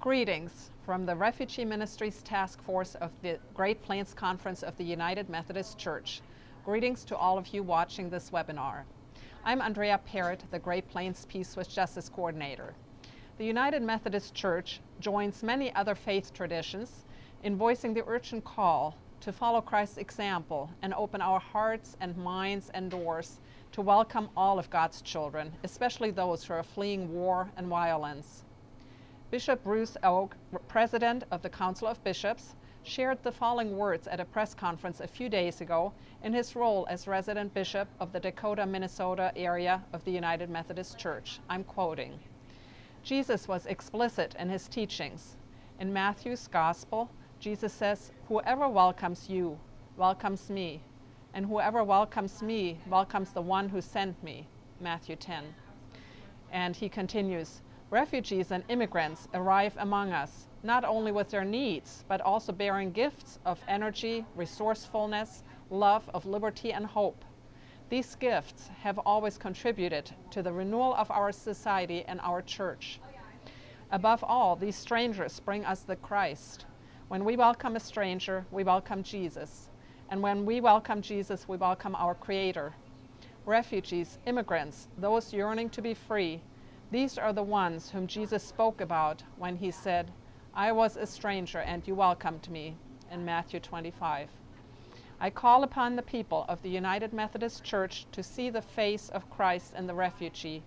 Greetings from the Refugee Ministries Task Force of the Great Plains Conference of the United Methodist Church. Greetings to all of you watching this webinar. I'm Andrea Parrott, the Great Plains Peace with Justice Coordinator. The United Methodist Church joins many other faith traditions in voicing the urgent call to follow Christ's example and open our hearts and minds and doors to welcome all of God's children, especially those who are fleeing war and violence. Bishop Bruce Oak, President of the Council of Bishops, shared the following words at a press conference a few days ago in his role as resident bishop of the Dakota, Minnesota area of the United Methodist Church. I'm quoting, "Jesus was explicit in his teachings. In Matthew's Gospel, Jesus says, 'Whoever welcomes you welcomes me, and whoever welcomes me welcomes the one who sent me,' Matthew 10. And he continues, "Refugees and immigrants arrive among us, not only with their needs, but also bearing gifts of energy, resourcefulness, love of liberty, and hope. These gifts have always contributed to the renewal of our society and our church. Above all, these strangers bring us the Christ. When we welcome a stranger, we welcome Jesus. And when we welcome Jesus, we welcome our Creator. Refugees, immigrants, those yearning to be free, these are the ones whom Jesus spoke about when he said, 'I was a stranger and you welcomed me,' in Matthew 25. I call upon the people of the United Methodist Church to see the face of Christ in the refugee,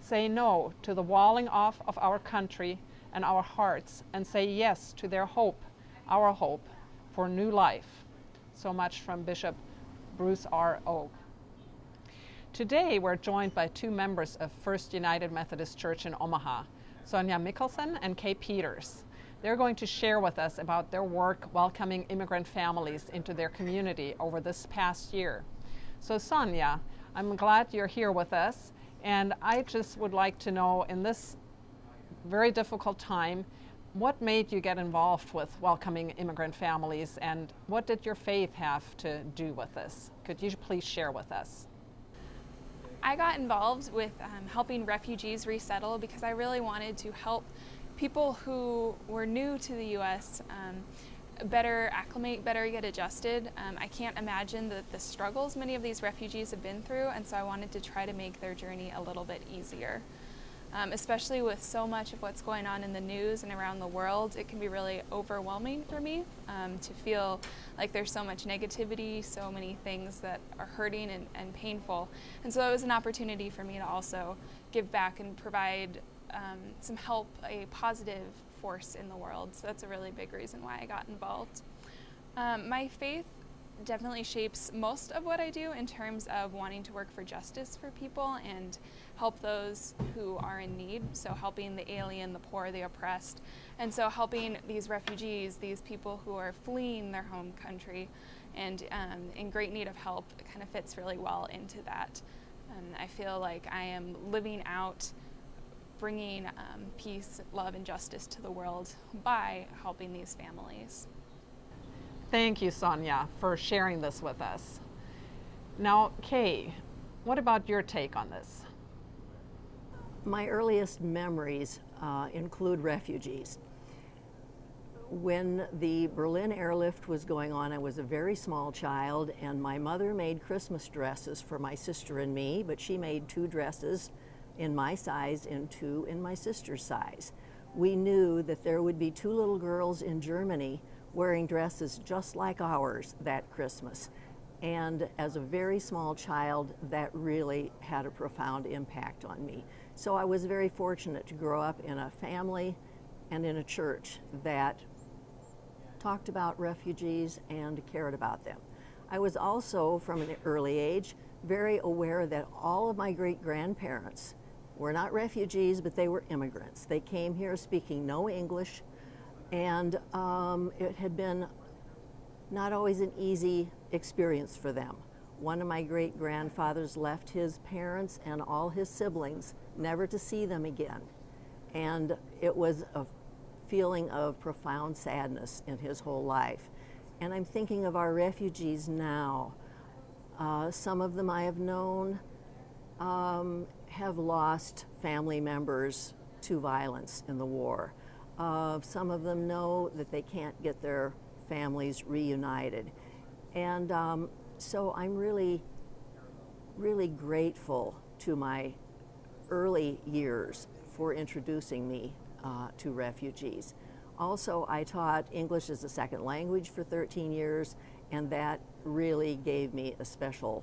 say no to the walling off of our country and our hearts, and say yes to their hope, our hope, for new life." So much from Bishop Bruce R. Oak. Today, we're joined by two members of First United Methodist Church in Omaha, Sonia Mickelson and Kay Peters. They're going to share with us about their work welcoming immigrant families into their community over this past year. So Sonia, I'm glad you're here with us, and I just would like to know, in this very difficult time, what made you get involved with welcoming immigrant families, and what did your faith have to do with this? Could you please share with us? I got involved with helping refugees resettle because I really wanted to help people who were new to the U.S. Better acclimate, better get adjusted. I can't imagine the struggles many of these refugees have been through, and so I wanted to try to make their journey a little bit easier. Especially with so much of what's going on in the news and around the world, it can be really overwhelming for me to feel like there's so much negativity, so many things that are hurting and painful. And so it was an opportunity for me to also give back and provide some help, a positive force in the world. So that's a really big reason why I got involved. My faith definitely shapes most of what I do in terms of wanting to work for justice for people and help those who are in need, so helping the alien, the poor, the oppressed, and so helping these refugees, these people who are fleeing their home country and in great need of help, it kind of fits really well into that. And I feel like I am living out bringing peace, love, and justice to the world by helping these families. Thank you, Sonia, for sharing this with us. Now, Kay, what about your take on this? My earliest memories include refugees. When the Berlin airlift was going on, I was a very small child, and my mother made Christmas dresses for my sister and me, but she made 2 dresses in my size and 2 in my sister's size. We knew that there would be 2 little girls in Germany wearing dresses just like ours that Christmas. And as a very small child, that really had a profound impact on me. So I was very fortunate to grow up in a family and in a church that talked about refugees and cared about them. I was also, from an early age, very aware that all of my great-grandparents were not refugees, but they were immigrants. They came here speaking no English, and it had been not always an easy experience for them. One of my great-grandfathers left his parents and all his siblings never to see them again. And it was a feeling of profound sadness in his whole life. And I'm thinking of our refugees now. Some of them I have known have lost family members to violence in the war. Some of them know that they can't get their families reunited. And so I'm really, really grateful to my early years for introducing me to refugees. Also, I taught English as a second language for 13 years, and that really gave me a special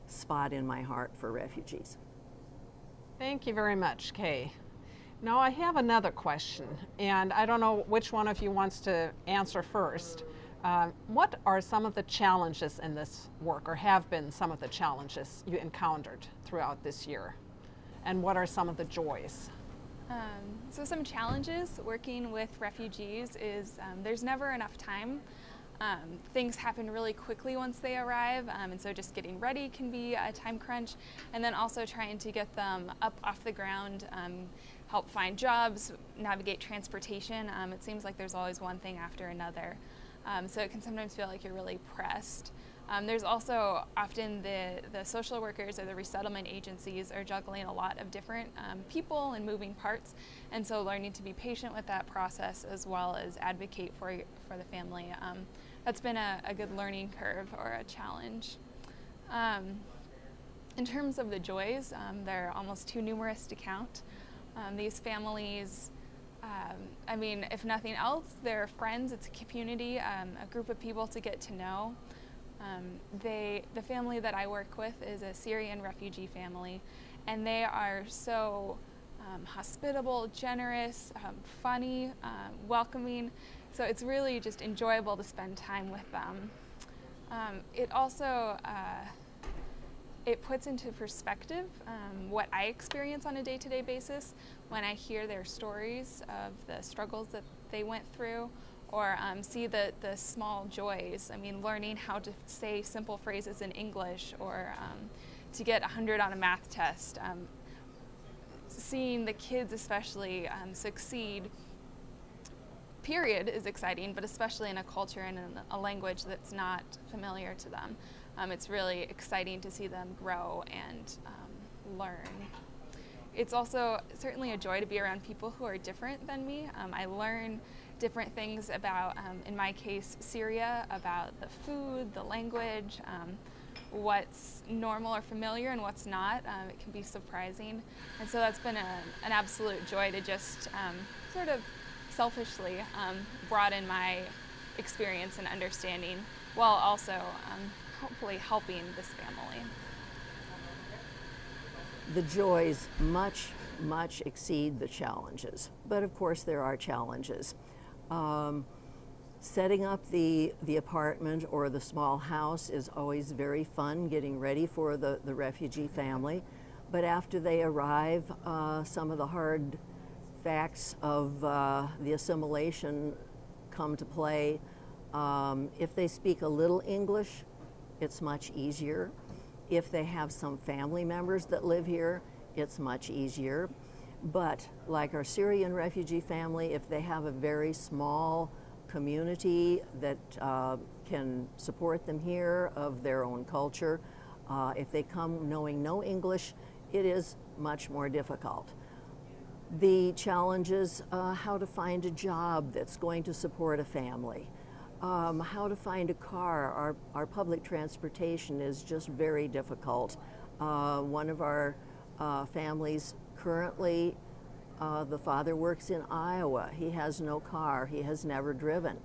spot in my heart for refugees. Thank you very much, Kay. Now I have another question, and I don't know which one of you wants to answer first. What are some of the challenges in this work, or have been some of the challenges you encountered throughout this year? And what are some of the joys? So some challenges working with refugees is there's never enough time. Things happen really quickly once they arrive, and so just getting ready can be a time crunch. And then also trying to get them up off the ground, help find jobs, navigate transportation. It seems like there's always one thing after another. So it can sometimes feel like you're really pressed. There's also often the social workers or the resettlement agencies are juggling a lot of different people and moving parts, and so learning to be patient with that process as well as advocate for the family. That's been a good learning curve or a challenge. In terms of the joys, they're almost too numerous to count. These families, I mean, if nothing else, they're friends, it's a community, a group of people to get to know. The family that I work with is a Syrian refugee family, and they are so hospitable, generous, funny, welcoming. So it's really just enjoyable to spend time with them. It also it puts into perspective what I experience on a day-to-day basis when I hear their stories of the struggles that they went through, or see the small joys. I mean, learning how to say simple phrases in English, or to get 100 on a math test. Seeing the kids especially succeed, period, is exciting, but especially in a culture and in a language that's not familiar to them. It's really exciting to see them grow and learn. It's also certainly a joy to be around people who are different than me. I learn different things about, in my case, Syria, about the food, the language, what's normal or familiar and what's not. It can be surprising. And so that's been an absolute joy to just sort of selfishly broaden my experience and understanding, while also hopefully helping this family. The joys much exceed the challenges, but of course there are challenges. Setting up the apartment or the small house is always very fun, getting ready for the refugee family, but after they arrive, some of the hard facts of the assimilation come to play. If they speak a little English, it's much easier. If they have some family members that live here, it's much easier. But like our Syrian refugee family, if they have a very small community that can support them here of their own culture, if they come knowing no English, it is much more difficult. The challenges, how to find a job that's going to support a family, how to find a car. Our public transportation is just very difficult. One of our families currently, the father works in Iowa. He has no car. He has never driven.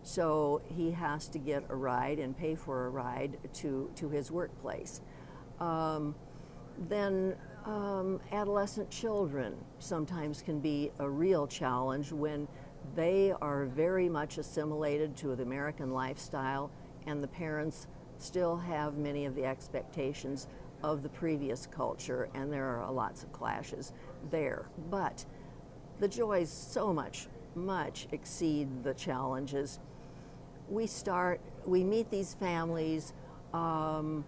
So he has to get a ride and pay for a ride to his workplace. Then adolescent children sometimes can be a real challenge when they are very much assimilated to the American lifestyle, and the parents still have many of the expectations of the previous culture, and there are lots of clashes there. But the joys so much exceed the challenges. We meet these families, and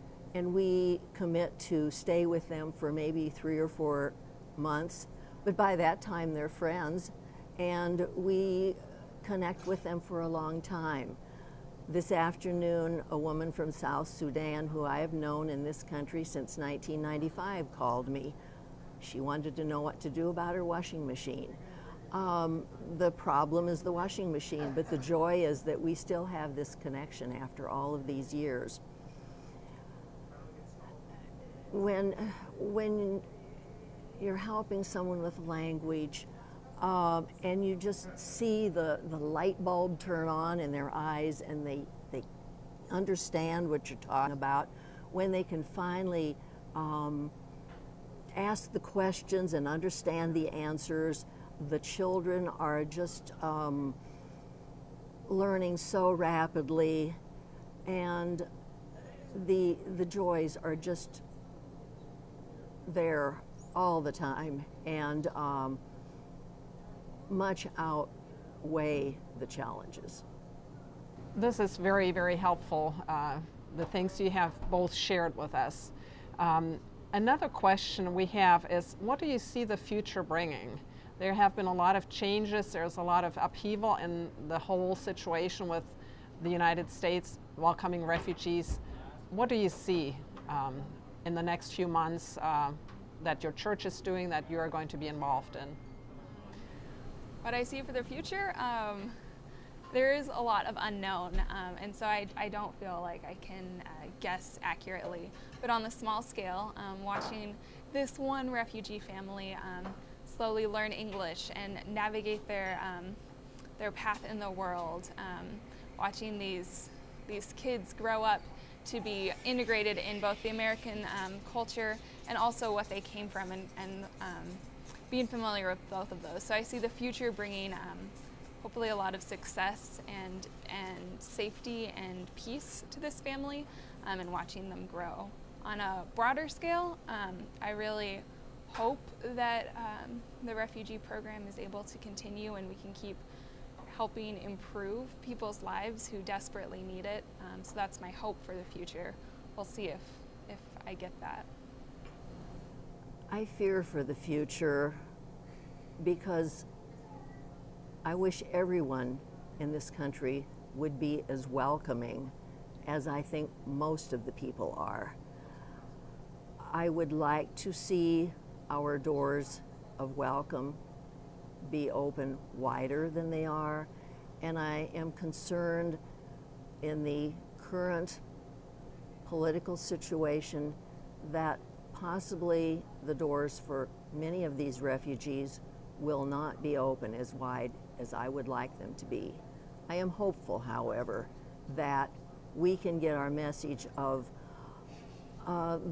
we commit to stay with them for maybe 3 or 4 months, but by that time they're friends, and we connect with them for a long time. This afternoon, a woman from South Sudan, who I have known in this country since 1995, called me. She wanted to know what to do about her washing machine. The problem is the washing machine, but the joy is that we still have this connection after all of these years. When you're helping someone with language, and you just see the light bulb turn on in their eyes, and they understand what you're talking about, when they can finally ask the questions and understand the answers, the children are just learning so rapidly, and the joys are just there all the time, and much outweigh the challenges. This is very, very helpful, the things you have both shared with us. Another question we have is, what do you see the future bringing? There have been a lot of changes. There's a lot of upheaval in the whole situation with the United States welcoming refugees. What do you see in the next few months that your church is doing, that you are going to be involved in? What I see for the future, there is a lot of unknown, and so I don't feel like I can guess accurately. But on the small scale, watching this one refugee family slowly learn English and navigate their path in the world, watching these kids grow up to be integrated in both the American culture and also what they came from, and being familiar with both of those. So I see the future bringing hopefully a lot of success and safety and peace to this family, and watching them grow. On a broader scale, I really hope that the refugee program is able to continue and we can keep helping improve people's lives who desperately need it. So that's my hope for the future. We'll see if I get that. I fear for the future because I wish everyone in this country would be as welcoming as I think most of the people are. I would like to see our doors of welcome be open wider than they are, and I am concerned in the current political situation that possibly the doors for many of these refugees will not be open as wide as I would like them to be. I am hopeful, however, that we can get our message of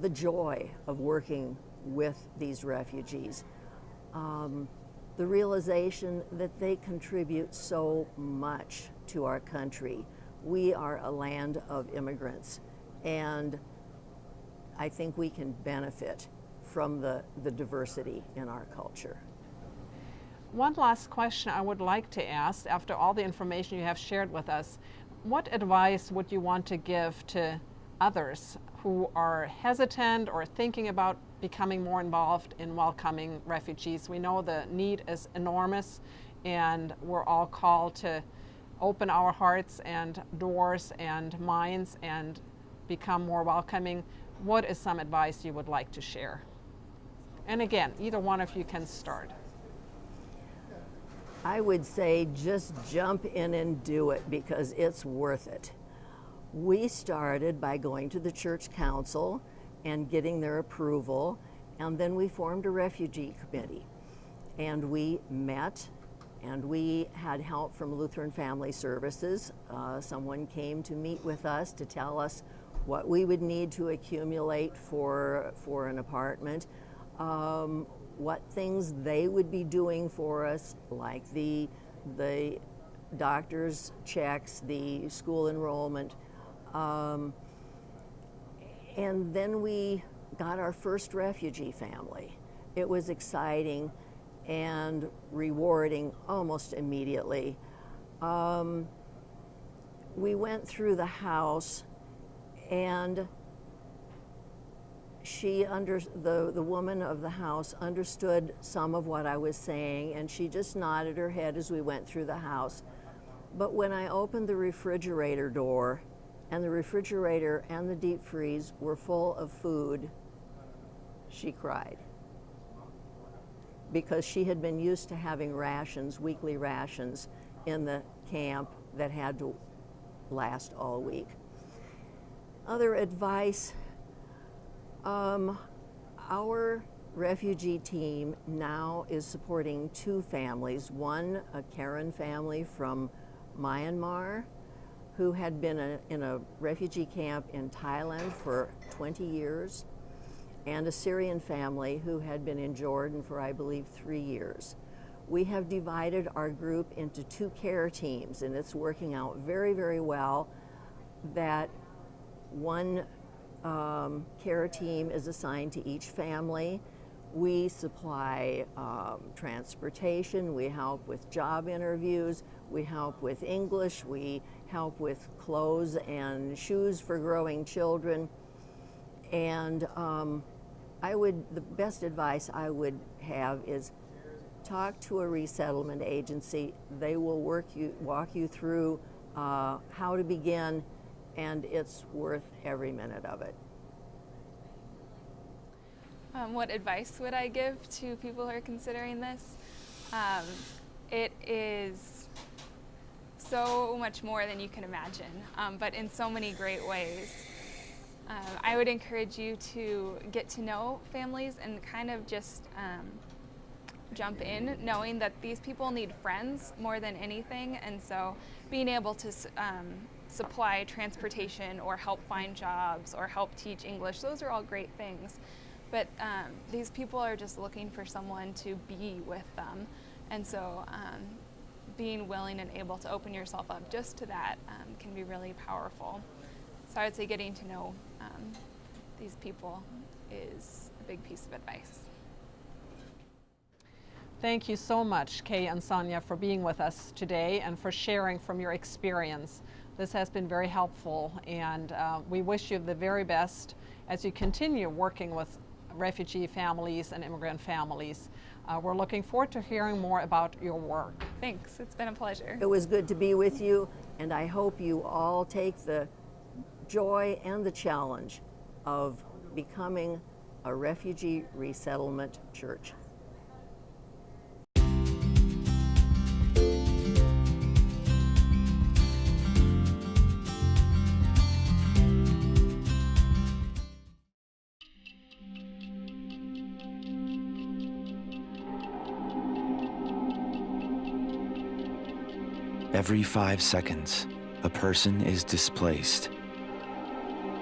the joy of working with these refugees, the realization that they contribute so much to our country. We are a land of immigrants, and I think we can benefit from the diversity in our culture. One last question I would like to ask, after all the information you have shared with us, what advice would you want to give to others who are hesitant or thinking about becoming more involved in welcoming refugees? We know the need is enormous, and we're all called to open our hearts and doors and minds and become more welcoming. What is some advice you would like to share? And again, either one of you can start. I would say just jump in and do it because it's worth it. We started by going to the church council and getting their approval, and then we formed a refugee committee. And we met, and we had help from Lutheran Family Services. Someone came to meet with us to tell us what we would need to accumulate for an apartment, what things they would be doing for us, like the doctor's checks, the school enrollment. And then we got our first refugee family. It was exciting and rewarding almost immediately. We went through the house, and the woman of the house understood some of what I was saying, and she just nodded her head as we went through the house. But when I opened the refrigerator door, and the refrigerator and the deep freeze were full of food, she cried. because she had been used to having rations, weekly rations, in the camp that had to last all week. Other advice, our refugee team now is supporting 2 families. One, a Karen family from Myanmar, who had been in a refugee camp in Thailand for 20 years, and a Syrian family who had been in Jordan for, I believe, 3 years. We have divided our group into 2 care teams, and it's working out very, very well. That one care team is assigned to each family. We supply transportation, we help with job interviews, we help with English, we help with clothes and shoes for growing children. And the best advice I would have is talk to a resettlement agency. They will walk you through how to begin, and it's worth every minute of it. What advice would I give to people who are considering this? It is so much more than you can imagine, but in so many great ways. I would encourage you to get to know families and kind of just jump in, knowing that these people need friends more than anything, and so being able to supply transportation or help find jobs or help teach English, those are all great things. But these people are just looking for someone to be with them. And so being willing and able to open yourself up just to that can be really powerful. So I would say getting to know these people is a big piece of advice. Thank you so much, Kay and Sonia, for being with us today and for sharing from your experience. This has been very helpful, and we wish you the very best as you continue working with refugee families and immigrant families. We're looking forward to hearing more about your work. Thanks, it's been a pleasure. It was good to be with you, and I hope you all take the joy and the challenge of becoming a refugee resettlement church. Every 5 seconds, a person is displaced,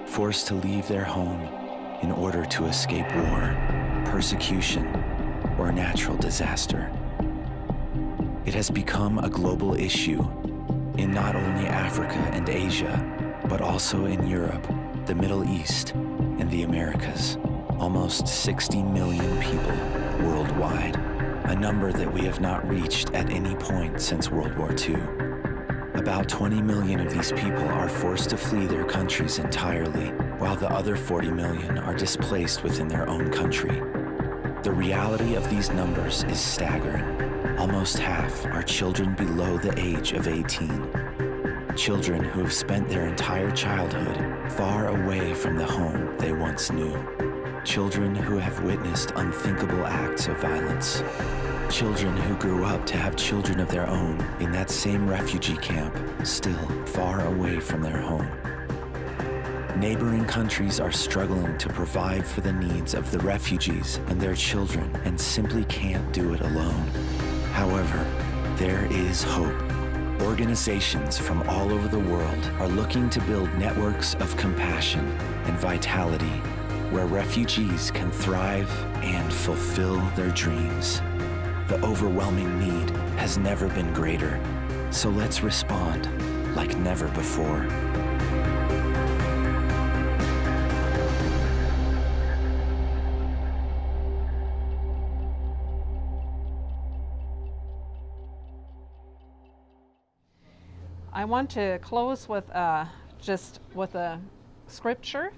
forced to leave their home in order to escape war, persecution, or natural disaster. It has become a global issue in not only Africa and Asia, but also in Europe, the Middle East, and the Americas. Almost 60 million people worldwide, a number that we have not reached at any point since World War II. About 20 million of these people are forced to flee their countries entirely, while the other 40 million are displaced within their own country. The reality of these numbers is staggering. Almost half are children below the age of 18. Children who have spent their entire childhood far away from the home they once knew. Children who have witnessed unthinkable acts of violence. Children who grew up to have children of their own in that same refugee camp, still far away from their home. Neighboring countries are struggling to provide for the needs of the refugees and their children and simply can't do it alone. However, there is hope. Organizations from all over the world are looking to build networks of compassion and vitality where refugees can thrive and fulfill their dreams. The overwhelming need has never been greater, so let's respond like never before. I want to close with just with a scripture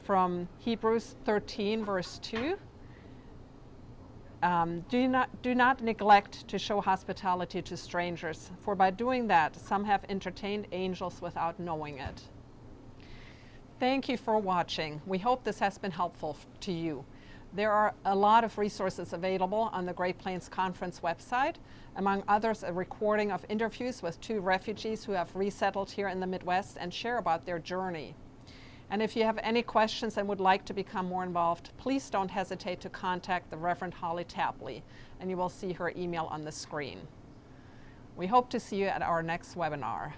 from Hebrews 13, verse 2. Do not neglect to show hospitality to strangers, for by doing that, some have entertained angels without knowing it. Thank you for watching. We hope this has been helpful to you. There are a lot of resources available on the Great Plains Conference website, among others a recording of interviews with 2 refugees who have resettled here in the Midwest and share about their journey. And if you have any questions and would like to become more involved, please don't hesitate to contact the Reverend Holly Tapley, and you will see her email on the screen. We hope to see you at our next webinar.